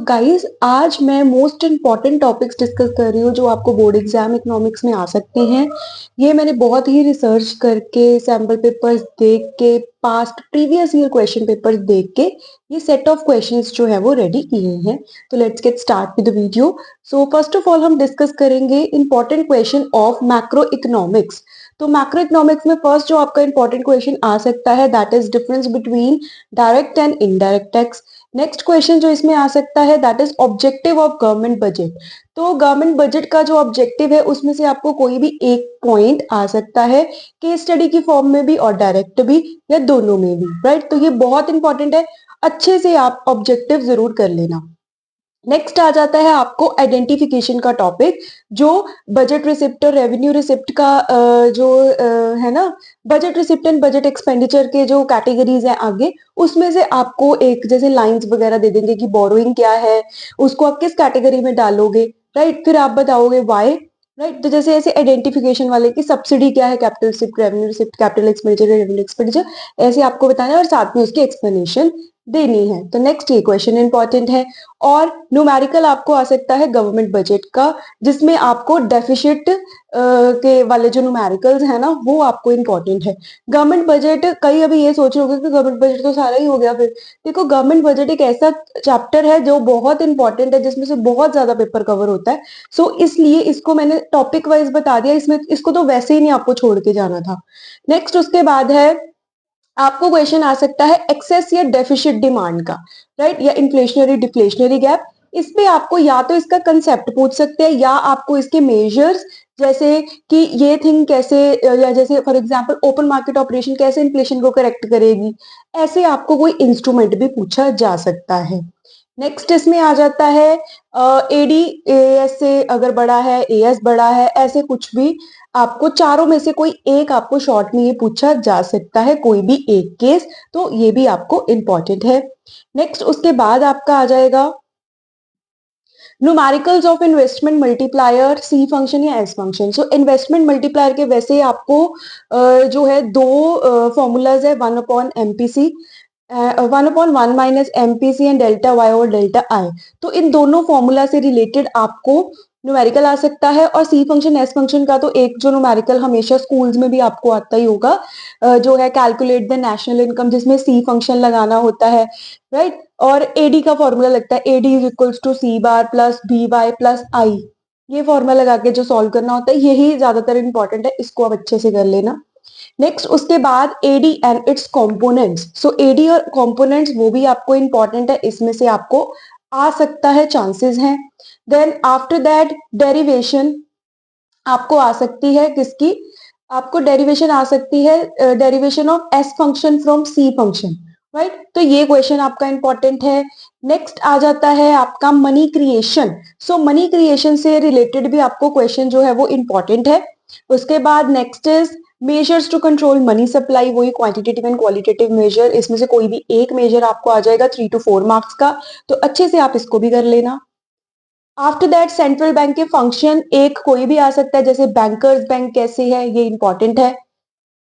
Guys आज मैं most important topics discuss कर रही हूँ जो आपको बोर्ड एग्जाम इकोनॉमिक्स में आ सकते हैं। ये मैंने बहुत ही रिसर्च करके सैम्पल पेपर्स देख के past previous year question papers देख के ये सेट ऑफ क्वेश्चंस जो है वो रेडी किए हैं। तो let's get start with the video. So first of all हम डिस्कस करेंगे important question of macro economics. तो मैक्रो इकोनॉमिक्स में फर्स्ट जो आपका इंपॉर्टेंट क्वेश्चन आ सकता है that is difference between direct and indirect tax. Next question जो इसमें आ सकता है that is objective of government budget. तो गवर्नमेंट बजट का जो ऑब्जेक्टिव है उसमें से आपको कोई भी एक पॉइंट आ सकता है, केस स्टडी की फॉर्म में भी और डायरेक्ट भी या दोनों में भी, राइट। तो ये बहुत इंपॉर्टेंट है, अच्छे से आप ऑब्जेक्टिव जरूर कर लेना। नेक्स्ट आ जाता है आपको आइडेंटिफिकेशन का टॉपिक, जो बजट रिसिप्ट और रेवेन्यू रिसिप्ट का जो है ना, budget receipt and budget expenditure के जो कैटेगरीज हैं आगे, उसमें से आपको एक जैसे लाइंस वगैरह दे देंगे कि बोरोइंग क्या है, उसको आप किस कैटेगरी में डालोगे, राइट। फिर आप बताओगे वाई, राइट। तो जैसे ऐसे आइडेंटिफिकेशन वाले की सब्सिडी क्या है, capital receipt, revenue receipt, capital expenditure, revenue expenditure, ऐसे आपको बताना है और साथ में उसकी एक्सप्लेनेशन देनी है। तो नेक्स्ट ये क्वेश्चन इंपॉर्टेंट है। और न्यूमेरिकल आपको आ सकता है गवर्नमेंट बजट का, जिसमें आपको डेफिसिट के वाले जो न्यूमेरिकल्स है ना वो आपको इंपॉर्टेंट है। गवर्नमेंट बजट, कई अभी ये सोच रहे होगे कि गवर्नमेंट बजट तो सारा ही हो गया। फिर देखो, गवर्नमेंट बजट एक ऐसा चैप्टर है जो बहुत इंपॉर्टेंट है, जिसमें से बहुत ज्यादा पेपर कवर होता है। सो इसलिए इसको मैंने टॉपिक वाइज बता दिया, इसमें इसको तो वैसे ही नहीं आपको छोड़ के जाना था। नेक्स्ट उसके बाद है आपको क्वेश्चन आ सकता है एक्सेस या डेफिसिट डिमांड का, राइट, या इन्फ्लेशनरी डिफ्लेशनरी गैप। इस पे आपको या तो इसका कंसेप्ट पूछ सकते हैं या आपको इसके मेजर्स, जैसे कि ये थिंग कैसे, या जैसे for example open market operation कैसे इन्फ्लेशन को करेक्ट करेगी, ऐसे आपको कोई इंस्ट्रूमेंट भी पूछा जा सकता है। नेक्स्ट इसमें आ जाता है एडी एएस से अगर बड़ा है, एएस बड़ा है, ऐसे कुछ भी आपको चारों में से कोई एक आपको शॉर्ट में ये पूछा जा सकता है, कोई भी एक केस। तो ये भी आपको इंपॉर्टेंट है। नेक्स्ट उसके बाद आपका आ जाएगा numericals of investment multiplier, C function या S function. So investment multiplier के वैसे आपको जो है दो फॉर्मूलाज है, 1/MPC, 1/1 minus MPC and delta Y और डेल्टा आई। तो इन दोनों फॉर्मूला से रिलेटेड आपको न्यूमेरिकल आ सकता है। और सी फंक्शन एस फंक्शन का तो एक जो न्यूमेरिकल हमेशा स्कूल्स में भी आपको आता ही होगा, जो है कैलकुलेट द नेशनल इनकम, जिसमें सी फंक्शन लगाना होता है, राइट। और एडी का फॉर्मूला लगता है, AD is equals to C bar plus B Y plus I. ये फॉर्मूला लगा के जो सॉल्व करना होता है, यही ज्यादातर इंपॉर्टेंट है, इसको आप अच्छे से कर लेना। नेक्स्ट उसके बाद AD and its components. So AD और कंपोनेंट्स वो भी आपको इंपॉर्टेंट है, इसमें से आपको आ सकता है, चांसेस हैं। देन आफ्टर दैट डेरिवेशन आपको आ सकती है किसकी, आपको डेरिवेशन आ सकती है, derivation of S function from C function, right. तो ये क्वेश्चन आपका इंपॉर्टेंट है। नेक्स्ट आ जाता है आपका मनी क्रिएशन। सो मनी क्रिएशन से रिलेटेड भी आपको क्वेश्चन जो है वो इंपॉर्टेंट है। उसके बाद next is measures to control money supply, वही क्वांटिटेटिव एंड क्वालिटेटिव मेजर, इसमें से कोई भी एक मेजर आपको आ जाएगा 3 to 4 मार्क्स का। तो अच्छे से आप इसको भी कर लेना। आफ्टर दैट सेंट्रल बैंक के फंक्शन एक कोई भी आ सकता है, जैसे बैंकर्स बैंक कैसे है, ये इंपॉर्टेंट है।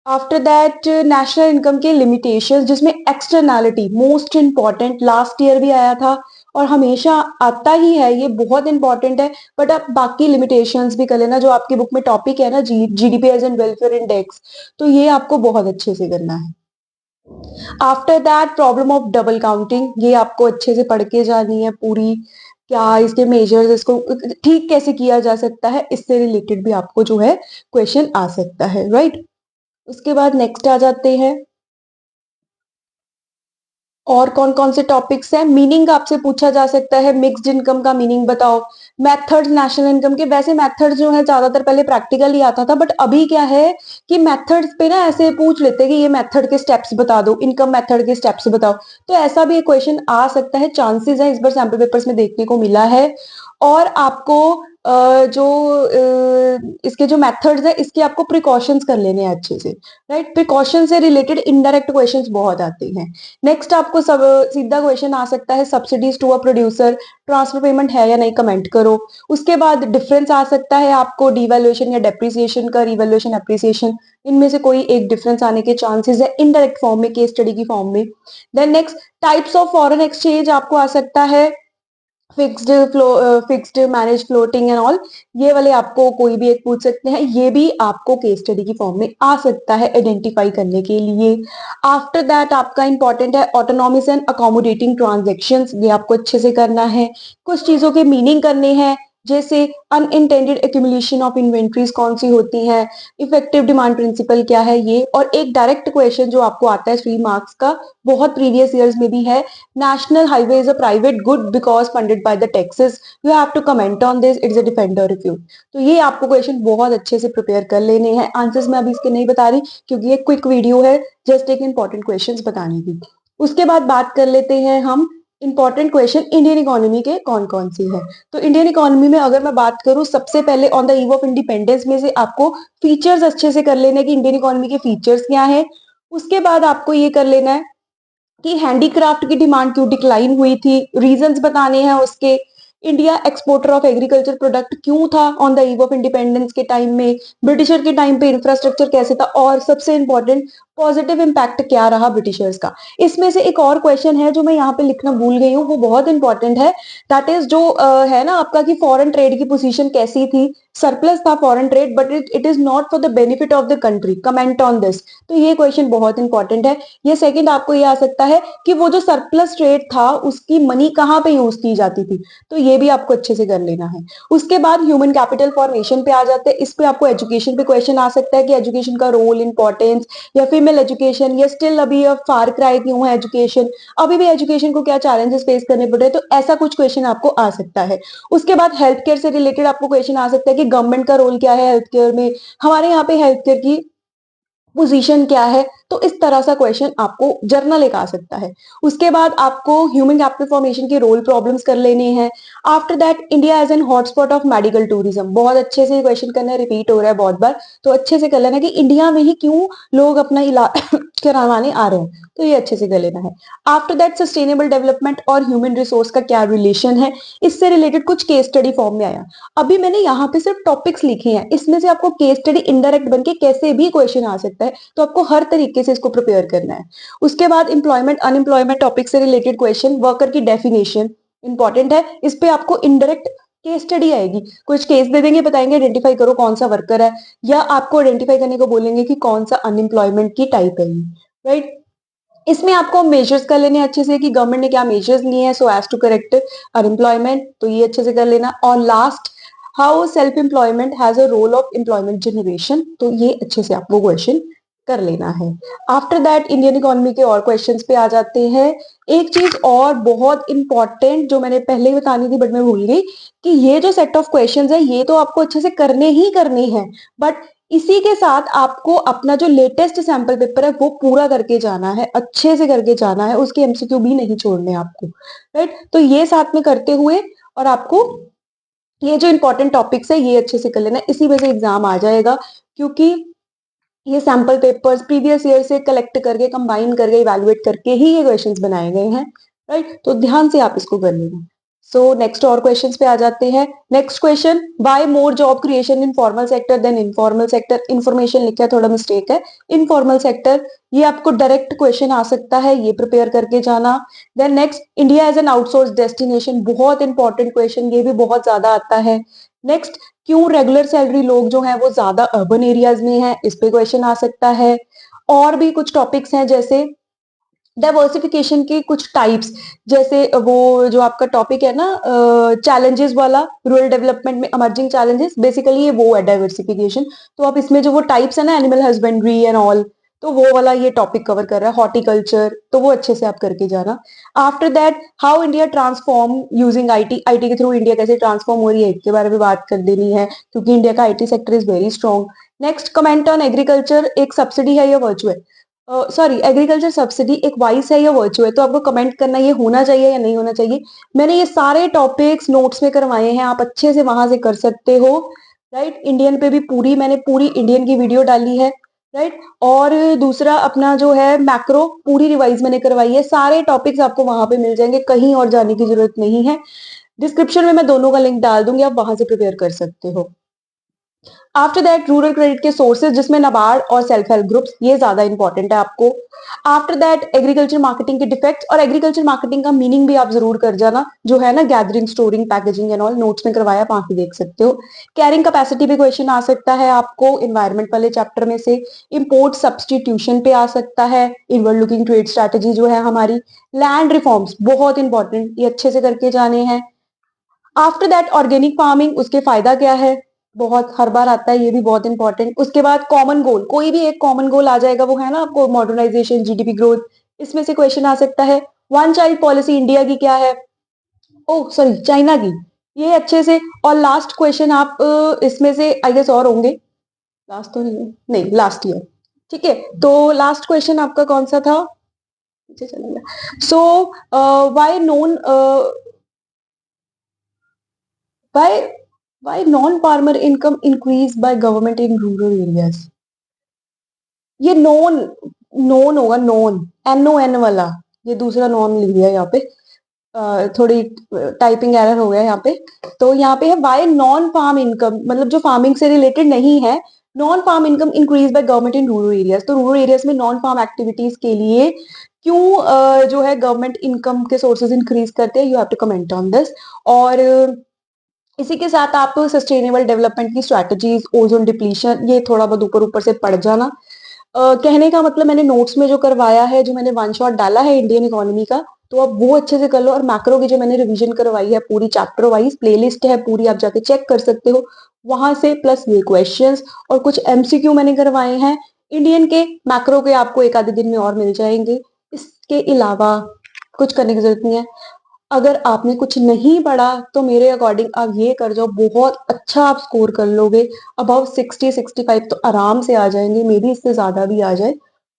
आफ्टर दैट नेशनल इनकम के लिमिटेशंस, जिसमें externality most important, last year भी आया था और हमेशा आता ही है, ये बहुत इंपॉर्टेंट है। बट आप बाकी लिमिटेशंस भी कर लेना, जो आपकी बुक में टॉपिक है ना, GDP as and welfare index, तो ये आपको बहुत अच्छे से करना है। After that problem of double counting, ये आपको अच्छे से पढ़ के जानी है पूरी, क्या इसके मेजर्स, इसको ठीक कैसे किया जा सकता है, इससे रिलेटेड भी आपको जो है क्वेश्चन आ सकता है, राइट। उसके बाद नेक्स्ट आ जाते हैं और कौन कौन से टॉपिक्स हैं। मीनिंग आपसे पूछा जा सकता है, मिक्स्ड इनकम का मीनिंग बताओ। मेथड्स नेशनल इनकम के, वैसे मेथड्स जो है ज्यादातर पहले प्रैक्टिकल ही आता था, बट अभी क्या है कि मेथड्स पे ना ऐसे पूछ लेते हैं कि ये मेथड के स्टेप्स बता दो, इनकम मेथड के स्टेप्स बताओ। तो ऐसा भी एक क्वेश्चन आ सकता है, चांसेस है, इस बार सैम्पल पेपर्स में देखने को मिला है। और आपको जो इसके जो मेथड्स है, इसके आपको प्रिकॉशंस कर लेने हैं अच्छे से, राइट। प्रिकॉशन से रिलेटेड इनडायरेक्ट क्वेश्चंस बहुत आते हैं। नेक्स्ट आपको सब सीधा क्वेश्चन आ सकता है, subsidies to a producer, transfer payment है या नहीं, कमेंट करो। उसके बाद डिफरेंस आ सकता है आपको डिवैल्यूएशन या डेप्रिसिएशन का, रिवैल्यूएशन एप्रिसिएशन, इनमें से कोई एक डिफरेंस आने के चांसेस है इनडायरेक्ट फॉर्म में, केस स्टडी की फॉर्म में। Then next types of foreign exchange आपको आ सकता है, fixed manage floating and all, ये वाले आपको कोई भी एक पूछ सकते हैं, ये भी आपको केस स्टडी की फॉर्म में आ सकता है आइडेंटिफाई करने के लिए। आफ्टर दैट आपका इंपॉर्टेंट है ऑटोनॉमस एंड अकोमोडेटिंग ट्रांजेक्शंस, ये आपको अच्छे से करना है। कुछ चीजों के मीनिंग करने हैं, जैसे अनइंटेंडेड एक्यूमुलेशन ऑफ इन्वेंट्रीज कौन सी होती हैं, इफेक्टिव डिमांड प्रिंसिपल क्या है ये, और एक डायरेक्ट क्वेश्चन जो आपको आता है 3 मार्क्स का, बहुत प्रीवियस ईयर्स में भी है, national highway is a private good because funded by the taxes, you have to comment on this, it's a defend or refute। तो ये आपको क्वेश्चन बहुत अच्छे से प्रिपेयर कर लेने हैं। आंसर्स मैं अभी इसके नहीं बता रही क्योंकि ये क्विक वीडियो है, जस्ट एक इंपॉर्टेंट क्वेश्चंस बताने की। उसके बाद बात कर लेते हैं हम इंपॉर्टेंट क्वेश्चन इंडियन इकोनॉमी के कौन कौन से हैं। तो इंडियन इकोनॉमी में अगर मैं बात करूं, सबसे पहले on the eve of independence में से आपको फीचर्स अच्छे से कर लेने की इंडियन इकोनॉमी के फीचर्स क्या है। उसके बाद आपको ये कर लेना है कि हैंडीक्राफ्ट की डिमांड क्यों डिक्लाइन हुई थी, रीजंस बताने हैं उसके। India exporter of agriculture product क्यों था on the eve of independence के टाइम में, ब्रिटिशर के टाइम पे इंफ्रास्ट्रक्चर कैसे था, और सबसे इंपॉर्टेंट पॉजिटिव इंपैक्ट क्या रहा ब्रिटिशर्स का। इसमें से एक और क्वेश्चन है जो मैं यहाँ पे लिखना भूल गई हूँ, वो बहुत इंपॉर्टेंट है। दैट इज जो है ना आपका कि फॉरेन ट्रेड की पोजीशन कैसी थी, सरप्लस था foreign trade but it is not for the benefit of the country, comment on this. तो ये क्वेश्चन बहुत इंपॉर्टेंट है। ये सेकंड आपको ये आ सकता है कि वो जो सरप्लस ट्रेड था उसकी मनी कहाँ पे यूज की जाती थी, तो ये भी आपको अच्छे से कर लेना है। उसके बाद ह्यूमन कैपिटल फॉर्मेशन पे आ जाते हैं। इस पे आपको एजुकेशन पे क्वेश्चन आ सकता है कि एजुकेशन का रोल, इंपॉर्टेंस, या फीमेल एजुकेशन, या स्टिल अभी फार क्राई क्यों है एजुकेशन, अभी भी एजुकेशन को क्या चैलेंजेस फेस करने पड़ रहे हैं, तो ऐसा कुछ क्वेश्चन आपको आ सकता है। उसके बाद हेल्थ केयर से रिलेटेड आपको क्वेश्चन आ सकता है कि गवर्नमेंट का रोल क्या है हेल्थ केयर में, हमारे यहाँ पे हेल्थ केयर की पोजीशन क्या है, तो इस तरह सा क्वेश्चन आपको जर्नल एक आ सकता है। उसके बाद आपको ह्यूमन कैपिटल फॉर्मेशन के रोल प्रॉब्लम्स कर लेने हैं। After that India as an hotspot of medical tourism, बहुत अच्छे से क्वेश्चन करना है, रिपीट हो रहा है बहुत बार, तो अच्छे से कर लेना कि इंडिया में ही क्यों लोग अपना इलाज करवाने आ रहे हैं, तो ये अच्छे से कर लेना है। आफ्टर दैट सस्टेनेबल डेवलपमेंट और ह्यूमन रिसोर्स का क्या रिलेशन है, इससे रिलेटेड कुछ केस स्टडी फॉर्म में आया। अभी मैंने यहाँ पे सिर्फ टॉपिक्स लिखे हैं, इसमें से आपको केस स्टडी इनडायरेक्ट बन के कैसे भी क्वेश्चन आ सकता है, तो आपको हर तरीके से इसको प्रिपेयर करना है। उसके बाद इंप्लॉयमेंट अनएम्प्लॉयमेंट टॉपिक से रिलेटेड क्वेश्चन, वर्कर की डेफिनेशन इंपॉर्टेंट है, इस पे आपको इनडायरेक्ट केस स्टडी आएगी, कुछ केस दे देंगे, बताएंगे आइडेंटिफाई करो कौन सा वर्कर है, या आपको आइडेंटिफाई करने को बोलेंगे कि कौन सा अनएम्प्लॉयमेंट की टाइप है, राइट। इसमें आपको मेजर्स कर लेने अच्छे से कि गवर्नमेंट ने क्या मेजर्स लिए हैं so as to correct unemployment, तो ये अच्छे से कर लेना। और last, how self employment has a role of employment generation, तो ये अच्छे से आपको क्वेश्चन कर लेना है। आफ्टर दैट इंडियन इकोनॉमी के और क्वेश्चंस पे आ जाते हैं। एक चीज और बहुत इंपॉर्टेंट जो मैंने पहले ही बतानी थी बट मैं भूल गई, कि ये जो सेट ऑफ क्वेश्चंस है ये तो आपको अच्छे से करने ही करने हैं, बट इसी के साथ आपको अपना जो लेटेस्ट सैंपल पेपर है वो पूरा करके जाना है, अच्छे से करके जाना है, उसके एमसीक्यू भी नहीं छोड़ने आपको, राइट। तो ये साथ में करते हुए और आपको ये जो इंपॉर्टेंट टॉपिक्स है ये अच्छे से कर लेना है, इसी वजह से एग्जाम आ जाएगा, क्योंकि ये सैंपल पेपर्स प्रीवियस ईयर से कलेक्ट करके कंबाइन करके इवेलुएट करके ही ये क्वेश्चंस बनाए गए हैं, राइट। तो ध्यान से आप इसको कर लेना। सो नेक्स्ट और क्वेश्चंस पे आ जाते हैं। Next question, by more job creation in formal sector then informal sector, information लिखा है थोड़ा मिस्टेक है, इनफॉर्मल सेक्टर, ये आपको डायरेक्ट क्वेश्चन आ सकता है, ये प्रिपेयर करके जाना। Then next, India as an outsource destination, बहुत इंपॉर्टेंट क्वेश्चन, ये भी बहुत ज्यादा आता है। नेक्स्ट, क्यों रेगुलर सैलरी लोग जो हैं वो ज्यादा अर्बन एरियाज में हैं, इस पे क्वेश्चन आ सकता है। और भी कुछ टॉपिक्स हैं जैसे डाइवर्सिफिकेशन के कुछ टाइप्स, जैसे वो जो आपका टॉपिक है ना चैलेंजेस वाला, रूरल डेवलपमेंट में इमर्जिंग चैलेंजेस, बेसिकली ये वो है डाइवर्सिफिकेशन। तो आप इसमें जो वो टाइप्स है ना एनिमल हस्बेंड्री एंड ऑल, तो वो वाला ये टॉपिक कवर कर रहा है, हॉर्टिकल्चर, तो वो अच्छे से आप करके जाना। After that, how India transform using IT, IT के थ्रू इंडिया कैसे ट्रांसफॉर्म हो रही है इसके बारे में बात कर देनी है, क्योंकि इंडिया का IT sector is very strong. Next, comment on agriculture, एक सब्सिडी है या वर्चू है, सॉरी एग्रीकल्चर सब्सिडी एक वाइस है या वर्चू है, तो आपको कमेंट करना ये होना चाहिए या नहीं होना चाहिए। मैंने ये सारे टॉपिक्स नोट्स में करवाए हैं, आप अच्छे से वहां से कर सकते हो, राइट। इंडियन पे भी पूरी मैंने पूरी इंडियन की वीडियो डाली है, राइट। और दूसरा अपना जो है मैक्रो पूरी रिवाइज मैंने करवाई है, सारे टॉपिक्स आपको वहां पे मिल जाएंगे, कहीं और जाने की जरूरत नहीं है। डिस्क्रिप्शन में मैं दोनों का लिंक डाल दूंगी, आप वहां से प्रिपेयर कर सकते हो। आफ्टर दैट रूरल क्रेडिट के सोर्सेज जिसमें नाबार्ड और सेल्फ हेल्प ग्रुप्स, ये ज्यादा इंपॉर्टेंट है आपको। आफ्टर दैट एग्रीकल्चर मार्केटिंग के डिफेक्ट्स, और एग्रीकल्चर मार्केटिंग का मीनिंग भी आप जरूर कर जाना, जो है ना gathering, storing, packaging and all, notes में करवाया, आप वहां पे देख सकते हो। कैरिंग कैपेसिटी पे क्वेश्चन आ सकता है आपको इन्वायरमेंट वाले चैप्टर में से। इंपोर्ट सब्सटीट्यूशन पे आ सकता है। इनवर्ड लुकिंग ट्रेड स्ट्रेटेजी जो है हमारी। लैंड रिफॉर्म्स बहुत इंपॉर्टेंट, ये अच्छे से करके जाने हैं। आफ्टर दैट ऑर्गेनिक फार्मिंग, उसके फायदा क्या है, बहुत हर बार आता है, ये भी बहुत इंपॉर्टेंट। उसके बाद कॉमन गोल, कोई भी एक कॉमन गोल आ जाएगा, वो है ना आपको मॉडर्नाइजेशन, जीडीपी ग्रोथ, इसमें से क्वेश्चन आ सकता है। वन चाइल्ड पॉलिसी इंडिया की क्या है, ओह सॉरी चाइना की, ये अच्छे से। और लास्ट क्वेश्चन आप इसमें से आई गेस और होंगे, लास्ट तो नहीं है, नहीं लास्ट ईयर, ठीक है। तो लास्ट क्वेश्चन आपका कौन सा था, पीछे चला गया। So why non Why why non-farmer income increase by government in rural areas? ये नॉन, नॉन होगा, नॉन, NON वाला, ये दूसरा नॉन लिख दिया यहाँ पे। थोड़ी टाइपिंग एरर हो गया यहाँ पे। तो यहाँ पे है वाई नॉन फार्म इनकम, मतलब जो फार्मिंग से रिलेटेड नहीं है, non farm income increase by government in rural areas. तो रूरल एरियाज में नॉन फार्म एक्टिविटीज के लिए क्यों जो है गवर्नमेंट इनकम के सोर्सेज इंक्रीज करते हैं, you have to comment on this. और इसी के साथ आप सस्टेनेबल डेवलपमेंट की स्ट्रैटेजीज, ओजोन डिप्लीशन, ये थोड़ा बहुत ऊपर ऊपर से पढ़ जाना। कहने का मतलब मैंने नोट्स में जो करवाया है, जो मैंने वन शॉट डाला है इंडियन इकोनॉमी का, तो आप वो अच्छे से कर लो। और मैक्रो की जो मैंने रिवीजन करवाई है पूरी चैप्टर वाइज, प्लेलिस्ट है पूरी, आप जाके चेक कर सकते हो वहां से, प्लस ये क्वेश्चंस और कुछ MCQ मैंने करवाए हैं इंडियन के। मैक्रो के आपको एक आधे दिन में और मिल जाएंगे। इसके अलावा कुछ करने की जरूरत नहीं है। अगर आपने कुछ नहीं पढ़ा तो मेरे अकॉर्डिंग आप ये कर जाओ, बहुत अच्छा आप स्कोर कर लोगे। अबाउ 60-65 तो आराम से आ जाएंगे, मे बी इससे ज्यादा भी आ जाए।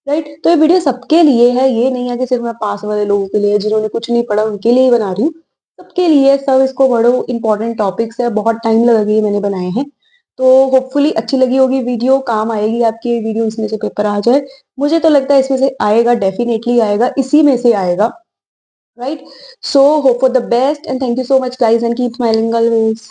राइट, तो ये वीडियो सबके लिए है, ये नहीं है कि सिर्फ मैं पास वाले लोगों के लिए, जिन्होंने कुछ नहीं पढ़ा उनके लिए ही बना रही हूँ। सबके लिए, सब इसको पढ़ो, इंपॉर्टेंट टॉपिक्स है, बहुत टाइम लगा के ये मैंने बनाए हैं। तो होपफुली अच्छी लगी होगी वीडियो, काम आएगी आपकी ये वीडियो, इसमें से पेपर आ जाए। मुझे तो लगता है इसमें से आएगा, डेफिनेटली आएगा, इसी में से आएगा। Right? So hope for the best and thank you so much guys and keep smiling always.